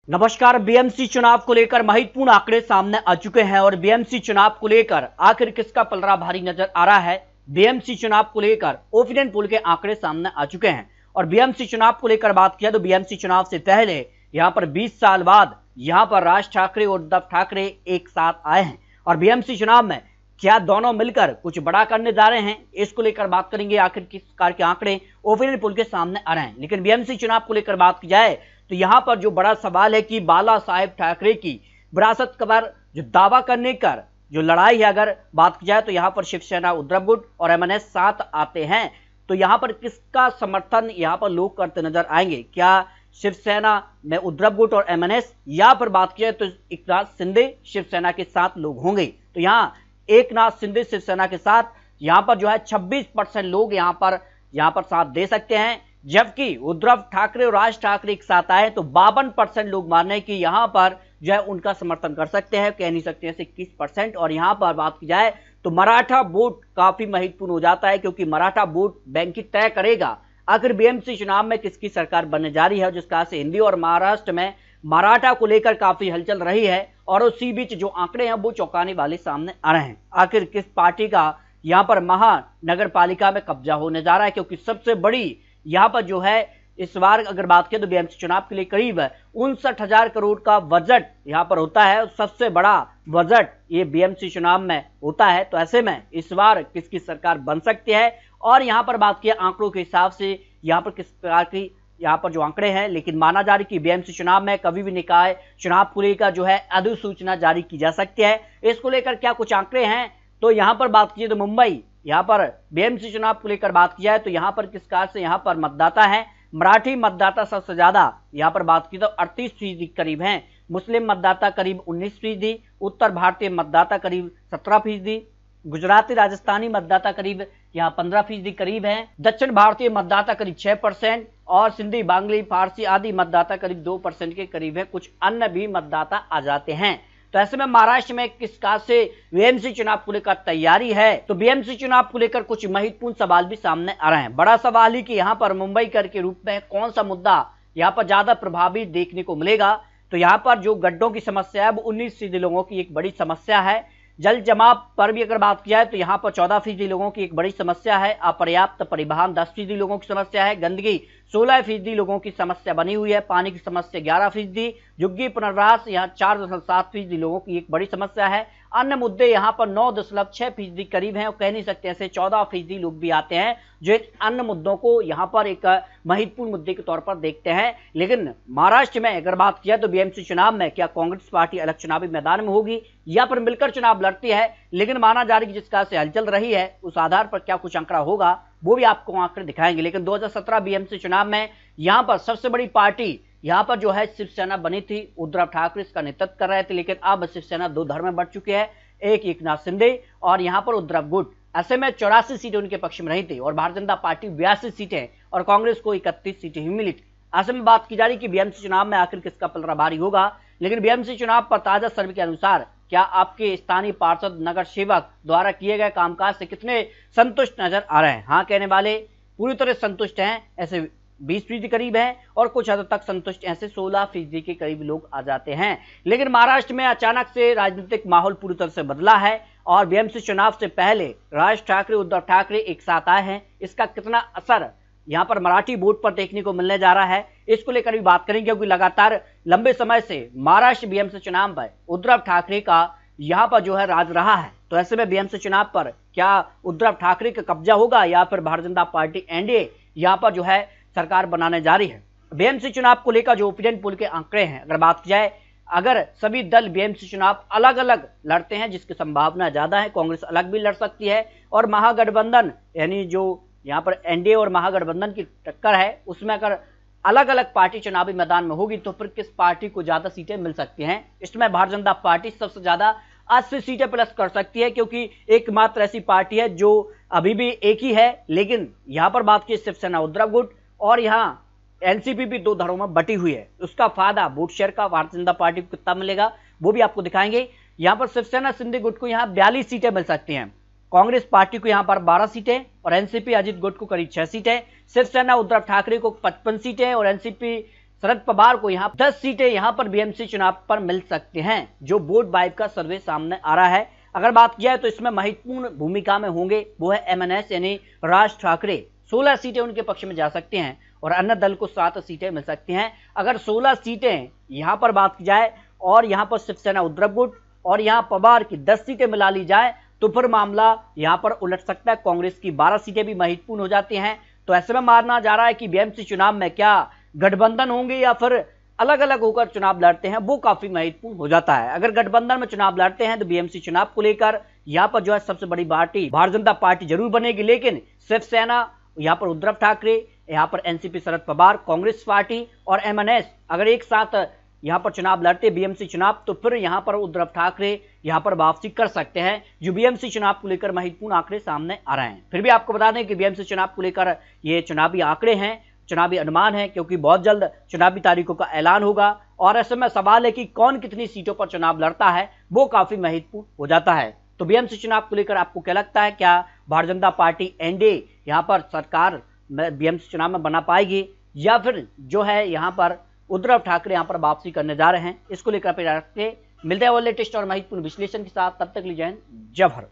नमस्कार। बीएमसी चुनाव को लेकर महत्वपूर्ण आंकड़े सामने आ चुके हैं और बीएमसी चुनाव को लेकर आखिर किसका पलड़ा भारी नजर आ रहा है। बीएमसी चुनाव को लेकर ओपिनियन पोल के आंकड़े सामने आ चुके हैं और बीएमसी चुनाव को लेकर बात किया तो बीएमसी चुनाव से पहले यहां पर 20 साल बाद यहां पर राज ठाकरे और उद्धव ठाकरे एक साथ आए हैं और बीएमसी चुनाव में क्या दोनों मिलकर कुछ बड़ा करने जा रहे हैं, इसको लेकर बात करेंगे। आखिर किस प्रकार के आंकड़े ओपिनियन पोल के सामने आ रहे हैं। लेकिन बीएमसी चुनाव को लेकर बात की जाए तो यहां पर जो बड़ा सवाल है कि बाला साहेब ठाकरे की विरासत पर जो दावा करने कर जो लड़ाई है, अगर बात की जाए तो यहां पर शिवसेना उद्धव गुट और एमएनएस साथ आते हैं तो यहां पर किसका समर्थन यहां पर लोग करते नजर आएंगे। क्या शिवसेना में उद्धव गुट और एमएनएस, या पर बात की जाए तो एकनाथ शिंदे शिवसेना के साथ लोग होंगे। तो यहां एकनाथ शिंदे शिवसेना के साथ यहां पर जो है 26% लोग यहां पर साथ दे सकते हैं, जबकि उद्धव ठाकरे और राज ठाकरे एक साथ आए तो 52% लोग मान रहे हैं कि यहां पर जो है उनका समर्थन कर सकते हैं, कह नहीं सकते हैं 21%। और यहां पर बात की जाए तो मराठा वोट काफी महत्वपूर्ण हो जाता है, क्योंकि मराठा वोट बैंक ही तय करेगा आखिर बीएमसी चुनाव में किसकी सरकार बनने जा रही है। जिसका से हिंदी और महाराष्ट्र में मराठा को लेकर काफी हलचल रही है और उसी बीच जो आंकड़े हैं वो चौंकाने वाले सामने आ रहे हैं। आखिर किस पार्टी का यहां पर महानगर पालिका में कब्जा होने जा रहा है, क्योंकि सबसे बड़ी यहां पर जो है इस बार अगर बात करें तो बीएमसी चुनाव के लिए करीब 59,000 करोड़ का बजट यहां पर होता है। सबसे बड़ा बजट ये बीएमसी चुनाव में होता है। तो ऐसे में इस बार किसकी सरकार बन सकती है, और यहां पर बात किया आंकड़ों के हिसाब से यहां पर किस प्रकार की यहां पर जो आंकड़े हैं, लेकिन माना जा रहा है कि बीएमसी चुनाव में कभी भी निकाय चुनाव को लेकर जो है अधिसूचना जारी की जा सकती है। इसको लेकर क्या कुछ आंकड़े हैं, तो यहां पर बात कीजिए तो मुंबई यहां पर बीएमसी चुनाव को लेकर बात की जाए तो यहां पर किस कार से यहां पर मतदाता है, मराठी मतदाता सबसे ज्यादा यहां पर बात की तो 38% करीब हैं, मुस्लिम मतदाता करीब 19%, उत्तर भारतीय मतदाता करीब 17%, गुजराती राजस्थानी मतदाता करीब यहाँ 15% करीब है, दक्षिण भारतीय मतदाता करीब 6% और सिंधी बांग्ली फारसी आदि मतदाता करीब 2% के करीब है। कुछ अन्य भी मतदाता आ जाते हैं। तो ऐसे में महाराष्ट्र में किस काज से बीएमसी चुनाव को लेकर तैयारी है, तो बीएमसी चुनाव को लेकर कुछ महत्वपूर्ण सवाल भी सामने आ रहे हैं। बड़ा सवाल ही कि यहाँ पर मुंबई कर के रूप में कौन सा मुद्दा यहाँ पर ज्यादा प्रभावी देखने को मिलेगा। तो यहाँ पर जो गड्ढों की समस्या है वो 19% लोगों की एक बड़ी समस्या है। जल जमाव पर भी अगर बात की जाए तो यहाँ पर 14% लोगों की एक बड़ी समस्या है। अपर्याप्त परिवहन 10% लोगों की समस्या है। गंदगी 16% लोगों की समस्या बनी हुई है। पानी की समस्या 11%, झुग्गी पुनर्वास यहाँ 4.7% लोगों की एक बड़ी समस्या है। अन्य मुद्दे यहाँ पर 9.6% करीब हैं और कह नहीं सकते ऐसे 14% लोग भी आते हैं जो एक अन्य मुद्दों को यहाँ पर एक महत्वपूर्ण मुद्दे के तौर पर देखते हैं। लेकिन महाराष्ट्र में अगर बात किया तो बीएमसी चुनाव में क्या कांग्रेस पार्टी अलग चुनावी मैदान में होगी या फिर मिलकर चुनाव लड़ती है, लेकिन माना जा रही है जिस तरह से हलचल रही है उस आधार पर क्या कुछ आंकड़ा होगा वो भी आपको आंकड़े दिखाएंगे। लेकिन 2017 बीएमसी चुनाव में यहाँ पर सबसे बड़ी पार्टी यहाँ पर जो है शिवसेना बनी थी, उद्धव ठाकरे इसका नेतृत्व कर रहे थे। लेकिन अब शिवसेना दो धड़ में बढ़ चुकी है, एक एकनाथ शिंदे और यहाँ पर उद्धव गुट। ऐसे में 84 सीटें उनके पक्ष में रही थी और भारतीय जनता पार्टी 82 सीटें और कांग्रेस को 31 सीटें ही मिली थी। ऐसे में बात की जा रही कि बीएमसी चुनाव में आखिर किसका पलड़ा भारी होगा। लेकिन बीएमसी चुनाव पर ताजा सर्वे के अनुसार क्या आपके स्थानीय पार्षद नगर सेवक द्वारा किए गए कामकाज से कितने संतुष्ट नजर आ रहे हैं। हाँ कहने वाले पूरी तरह संतुष्ट हैं, ऐसे 20% करीब है और कुछ हद तक संतुष्ट ऐसे 16% के करीब लोग आ जाते हैं। लेकिन महाराष्ट्र में अचानक से राजनीतिक माहौल पूरी तरह से बदला है और बीएमसी चुनाव से पहले राज ठाकरे उद्धव ठाकरे एक साथ आए हैं। इसका कितना असर यहाँ पर मराठी वोट पर देखने को मिलने जा रहा है, इसको लेकर भी बात करेंगे, क्योंकि लगातार लंबे समय से महाराष्ट्र बीएमसी चुनाव पर उद्धव ठाकरे का यहाँ पर जो है राज रहा है। तो ऐसे में बीएमसी चुनाव पर क्या उद्धव ठाकरे का कब्जा होगा या फिर भारतीय जनता पार्टी एनडीए यहाँ पर जो है सरकार बनाने जा रही है। बीएमसी चुनाव को लेकर जो ओपिनियन पोल के आंकड़े हैं अगर बात की जाए, अगर सभी दल बीएमसी चुनाव अलग अलग लड़ते हैं जिसकी संभावना ज्यादा है, कांग्रेस अलग भी लड़ सकती है और महागठबंधन यानी जो यहाँ पर एनडीए और महागठबंधन की टक्कर है उसमें अगर अलग अलग पार्टी चुनावी मैदान में होगी तो फिर किस पार्टी को ज्यादा सीटें मिल सकती हैं। इसमें भारतीय जनता पार्टी सबसे ज्यादा 80 सीटें प्लस कर सकती है, क्योंकि एकमात्र ऐसी पार्टी है जो अभी भी एक ही है। लेकिन यहाँ पर बात की शिवसेना उद्धव गुट और यहाँ एनसीपी भी दो धड़ों में बटी हुई है, उसका फायदा वोट शेयर का भारतीय जनता पार्टी को कितना मिलेगा वो भी आपको दिखाएंगे। यहाँ पर शिवसेना शिंदे गुट को यहाँ 42 सीटें मिल सकती हैं, कांग्रेस पार्टी को यहाँ पर 12 सीटें और एनसीपी अजित गुट को करीब 6 सीटें, शिवसेना उद्धव ठाकरे को 55 सीटें और एनसीपी शरद पवार को यहाँ 10 सीटें यहाँ पर बीएमसी चुनाव पर मिल सकते हैं, जो वोट बाइव का सर्वे सामने आ रहा है। अगर बात की जाए तो इसमें महत्वपूर्ण भूमिका में होंगे वो है एमएनएस यानी राज ठाकरे। 16 सीटें उनके पक्ष में जा सकती हैं और अन्य दल को 7 सीटें मिल सकती हैं। अगर 16 सीटें यहाँ पर बात की जाए और यहाँ पर शिवसेना उद्धव गुट और यहाँ पवार की 10 सीटें मिला ली जाए तो फिर मामला यहाँ पर उलट सकता है। कांग्रेस की 12 सीटें भी महत्वपूर्ण हो जाती हैं। तो ऐसे में मानना जा रहा है कि बीएमसी चुनाव में क्या गठबंधन होंगे या फिर अलग अलग होकर चुनाव लड़ते हैं, वो काफी महत्वपूर्ण हो जाता है। अगर गठबंधन में चुनाव लड़ते हैं तो बीएमसी चुनाव को लेकर यहाँ पर जो है सबसे बड़ी पार्टी भारतीय जनता पार्टी जरूर बनेगी, लेकिन शिवसेना, यहाँ पर उद्धव ठाकरे, यहाँ पर एनसीपी शरद पवार, कांग्रेस पार्टी और एमएनएस अगर एक साथ यहाँ पर चुनाव लड़ते बीएमसी चुनाव तो फिर यहाँ पर उद्धव ठाकरे यहाँ पर वापसी कर सकते हैं, जो बीएमसी चुनाव को लेकर महत्वपूर्ण आंकड़े सामने आ रहे हैं। फिर भी आपको बता दें कि बीएमसी चुनाव को लेकर ये चुनावी आंकड़े हैं, चुनावी अनुमान है, क्योंकि बहुत जल्द चुनावी तारीखों का ऐलान होगा और ऐसे में सवाल है कि कौन कितनी सीटों पर चुनाव लड़ता है, वो काफी महत्वपूर्ण हो जाता है। तो बीएमसी चुनाव को लेकर आपको क्या लगता है, क्या भारतीय जनता पार्टी एनडीए यहाँ पर सरकार बीएमसी चुनाव में बना पाएगी या फिर जो है यहाँ पर उद्धव ठाकरे यहाँ पर वापसी करने जा रहे हैं? इसको लेकर मिलते हैं और लेटेस्ट और महत्वपूर्ण विश्लेषण के साथ। तब तक लीजिए जय भारत।